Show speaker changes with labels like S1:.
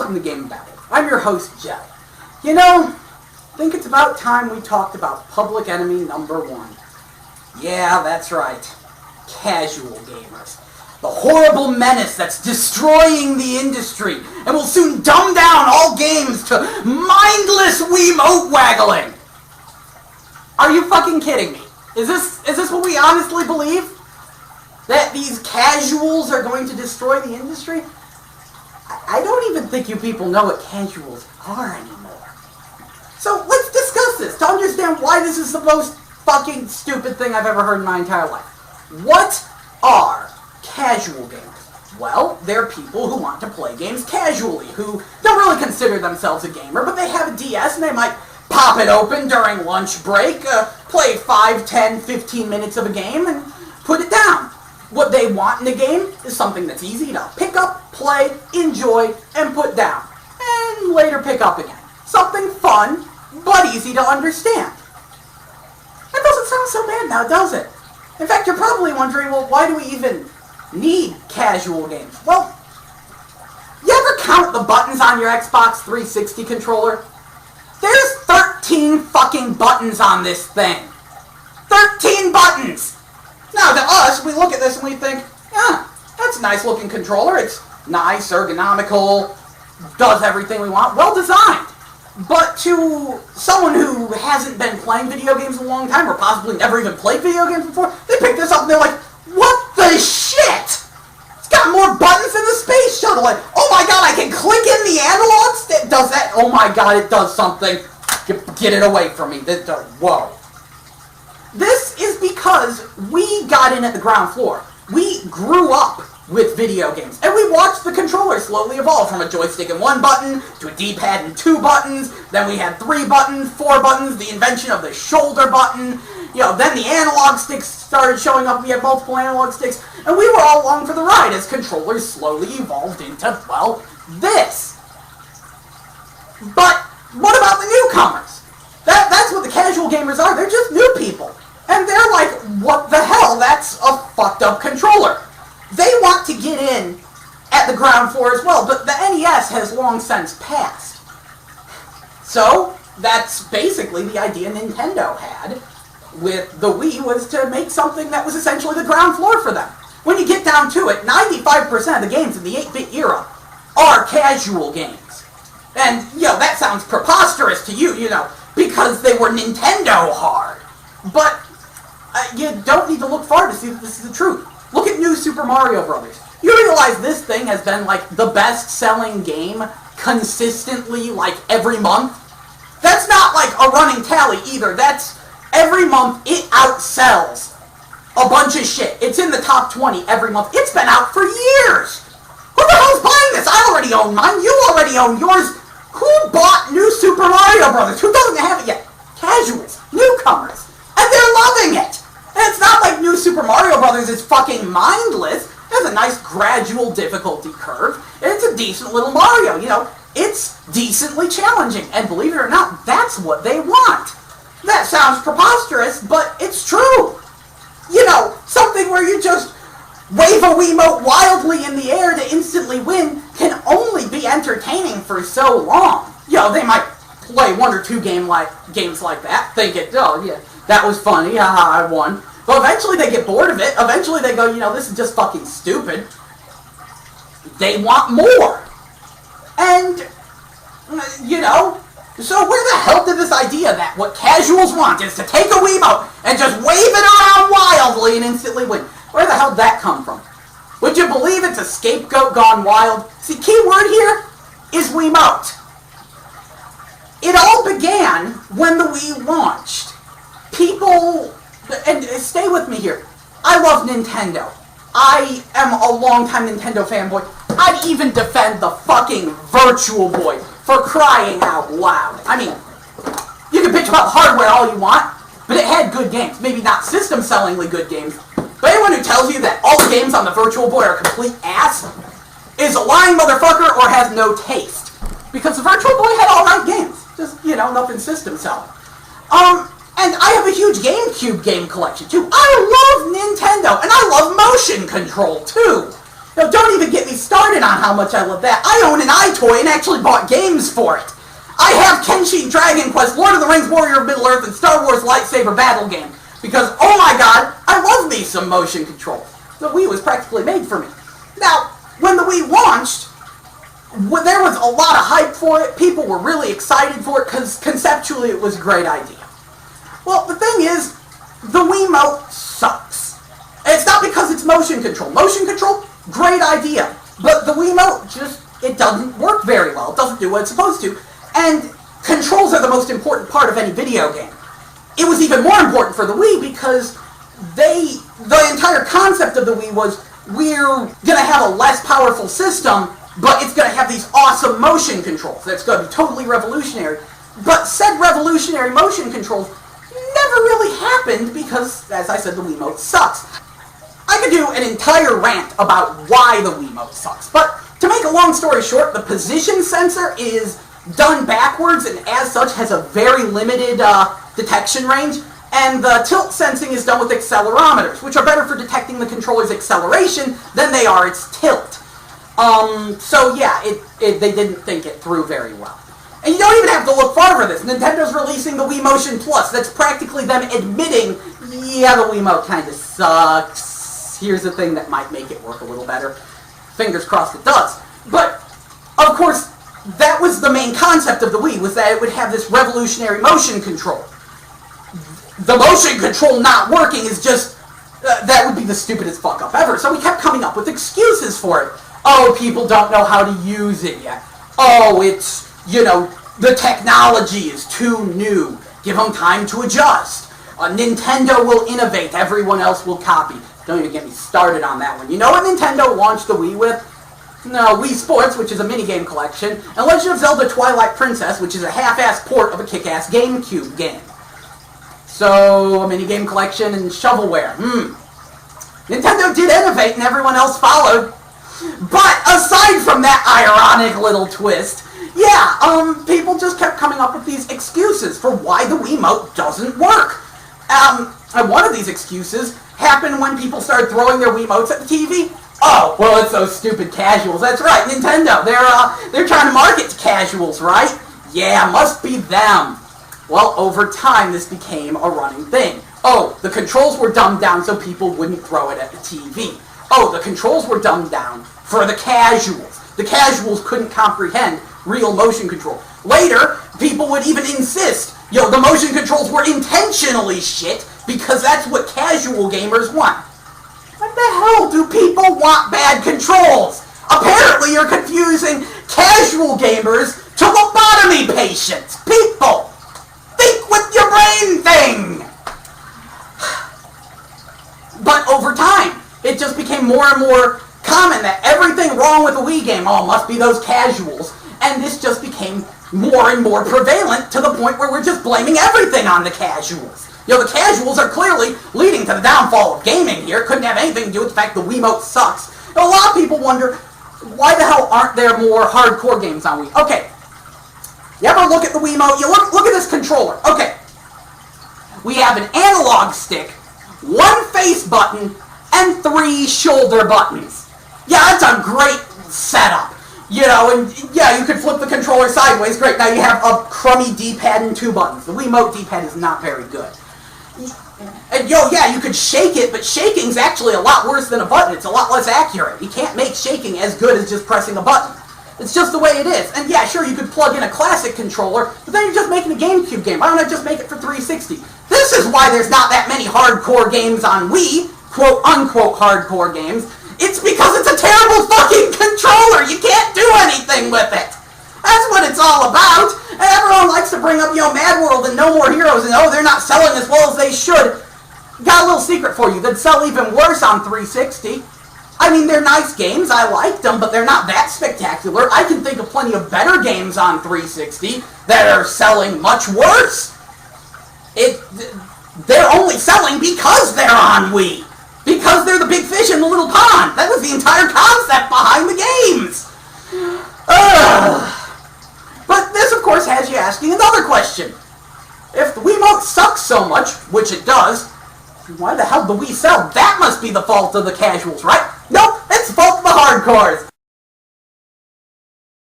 S1: welcome to GameBabble. I'm your host, Joe. You know, I think it's about time we talked about public enemy number one. Yeah, that's right. Casual gamers. The horrible menace that's destroying the industry and will soon dumb down all games to mindless Wiimote waggling. Are you fucking kidding me? Is this what we honestly believe? That these casuals are going to destroy the industry? I don't even think you people know what casuals are anymore. So let's discuss this to understand why this is the most fucking stupid thing I've ever heard in my entire life. What are casual gamers? Well, they're people who want to play games casually, who don't really consider themselves a gamer, but they have a DS and they might pop it open during lunch break, play 5, 10, 15 minutes of a game, and put it down. What they want in a game is something that's easy to pick up, play, enjoy, and put down. And later pick up again. Something fun, but easy to understand. That doesn't sound so bad now, does it? In fact, you're probably wondering, well, why do we even need casual games? Well, you ever count the buttons on your Xbox 360 controller? There's 13 fucking buttons on this thing. 13 buttons! Now, to us, we look at this and we think, yeah, that's a nice looking controller. It's nice, ergonomical, does everything we want, well designed. But to someone who hasn't been playing video games in a long time, or possibly never even played video games before, they pick this up and they're like, what the shit? It's got more buttons than the space shuttle. Like, oh my god, I can click in the analog stick. Does that? Oh my god, it does something. Get it away from me. Whoa. This is because we got in at the ground floor. We grew up with video games, and we watched the controller slowly evolve from a joystick and 1 button to a D-pad and 2 buttons. Then we had 3 buttons, 4 buttons, the invention of the shoulder button. Then the analog sticks started showing up. We had multiple analog sticks, and we were all along for the ride as controllers slowly evolved into, well, this. But what about the newcomers? That's what the casual gamers are. They're just new people. And they're like, what the hell? That's a fucked up controller. They want to get in at the ground floor as well, but the NES has long since passed. So, that's basically the idea Nintendo had with the Wii, was to make something that was essentially the ground floor for them. When you get down to it, 95% of the games in the 8-bit era are casual games. And, that sounds preposterous to you, because they were Nintendo hard. But you don't need to look far to see that this is the truth. Look at New Super Mario Brothers. You realize this thing has been, the best-selling game consistently, every month? That's not, a running tally either. That's, every month, it outsells a bunch of shit. It's in the top 20 every month. It's been out for years! Who the hell's buying this? I already own mine. You already own yours. Who bought New Super Mario Brothers? Who doesn't have it yet? Casuals. Newcomers. And they're loving it! And it's not like New Super Mario Brothers is fucking mindless. It has a nice gradual difficulty curve. And it's a decent little Mario, It's decently challenging. And believe it or not, that's what they want. That sounds preposterous, but it's true. Something where you just wave a Wiimote wildly in the air to instantly win can only be entertaining for so long. They might play 1 or 2 games like that, thinking, oh yeah, that was funny, haha, I won. But eventually they get bored of it. Eventually they go, this is just fucking stupid. They want more. And, so where the hell did this idea that what casuals want is to take a Wiimote and just wave it around wildly and instantly win? Where the hell did that come from? Would you believe it's a scapegoat gone wild? See, key word here is Wiimote. It all began when the Wii launched. People, and stay with me here, I love Nintendo. I am a longtime Nintendo fanboy. I'd even defend the fucking Virtual Boy, for crying out loud. I mean, you can bitch about hardware all you want, but it had good games. Maybe not system-sellingly good games, but anyone who tells you that all the games on the Virtual Boy are complete ass is a lying motherfucker or has no taste. Because the Virtual Boy had alright games. Just, nothing system selling. And I have a huge GameCube game collection, too. I love Nintendo, and I love motion control, too. Now, don't even get me started on how much I love that. I own an iToy and actually bought games for it. I have Kenshi, Dragon Quest, Lord of the Rings, Warrior of Middle-earth, and Star Wars Lightsaber Battle game. Because, oh my god, I love me some motion control. The Wii was practically made for me. Now, when the Wii launched, there was a lot of hype for it. People were really excited for it because conceptually it was a great idea. Well, the thing is, the Wiimote sucks. And it's not because it's motion control. Motion control, great idea. But the Wiimote it doesn't work very well. It doesn't do what it's supposed to. And controls are the most important part of any video game. It was even more important for the Wii because the entire concept of the Wii was, we're going to have a less powerful system, but it's going to have these awesome motion controls. That's going to be totally revolutionary. But said revolutionary motion controls never really happened because, as I said, the Wiimote sucks. I could do an entire rant about why the Wiimote sucks, but to make a long story short, the position sensor is done backwards and as such has a very limited detection range, and the tilt sensing is done with accelerometers, which are better for detecting the controller's acceleration than they are its tilt. So yeah, they didn't think it through very well. And you don't even have to look far for this. Nintendo's releasing the Wii Motion Plus. That's practically them admitting, yeah, the Wiimote kind of sucks. Here's the thing that might make it work a little better. Fingers crossed it does. But, of course, that was the main concept of the Wii, was that it would have this revolutionary motion control. The motion control not working is just, that would be the stupidest fuck up ever. So we kept coming up with excuses for it. Oh, people don't know how to use it yet. Oh, it's, the technology is too new. Give them time to adjust. Nintendo will innovate. Everyone else will copy. Don't even get me started on that one. You know what Nintendo launched the Wii with? No, Wii Sports, which is a minigame collection, and Legend of Zelda Twilight Princess, which is a half-ass port of a kick-ass GameCube game. So, a minigame collection and shovelware. Nintendo did innovate and everyone else followed. But aside from that ironic little twist, yeah, people just kept coming up with these excuses for why the Wiimote doesn't work. And one of these excuses happened when people started throwing their Wiimotes at the TV. Oh, well, it's those stupid casuals. That's right, Nintendo. They're trying to market to casuals, right? Yeah, must be them. Well, over time, this became a running thing. Oh, the controls were dumbed down so people wouldn't throw it at the TV. Oh, the controls were dumbed down for the casuals. The casuals couldn't comprehend real motion control. Later, people would even insist, the motion controls were intentionally shit because that's what casual gamers want. What the hell do people want bad controls? Apparently you're confusing casual gamers to lobotomy patients. People, think with your brain thing. But over time, it just became more and more common that everything wrong with a Wii game, must be those casuals. And this just became more and more prevalent to the point where we're just blaming everything on the casuals. The casuals are clearly leading to the downfall of gaming here. It couldn't have anything to do with the fact the Wiimote sucks. A lot of people wonder, why the hell aren't there more hardcore games on Wii? Okay, you ever look at the Wiimote? You look at this controller. Okay, we have an analog stick, one face button, and 3 shoulder buttons. Yeah, that's a great setup. And yeah, you could flip the controller sideways. Great, now you have a crummy D-pad and 2 buttons. The Wiimote D-pad is not very good. And yeah, you could shake it, but shaking's actually a lot worse than a button. It's a lot less accurate. You can't make shaking as good as just pressing a button. It's just the way it is. And yeah, sure, you could plug in a classic controller, but then you're just making a GameCube game. Why don't I just make it for 360? This is why there's not that many hardcore games on Wii, quote-unquote hardcore games. It's because it's a terrible fucking controller. You can't do anything with it. That's what it's all about. And everyone likes to bring up, Mad World and No More Heroes, and they're not selling as well as they should. Got a little secret for you. They'd sell even worse on 360. I mean, they're nice games. I like them, but they're not that spectacular. I can think of plenty of better games on 360 that are selling much worse. They're only selling because they're on Wii. Because they're the big fish in the little pond. That was the entire concept behind the games. But this, of course, has you asking another question. If the Wiimote sucks so much, which it does, why the hell did the Wii sell? That must be the fault of the casuals, right? Nope, it's the fault of the hardcores.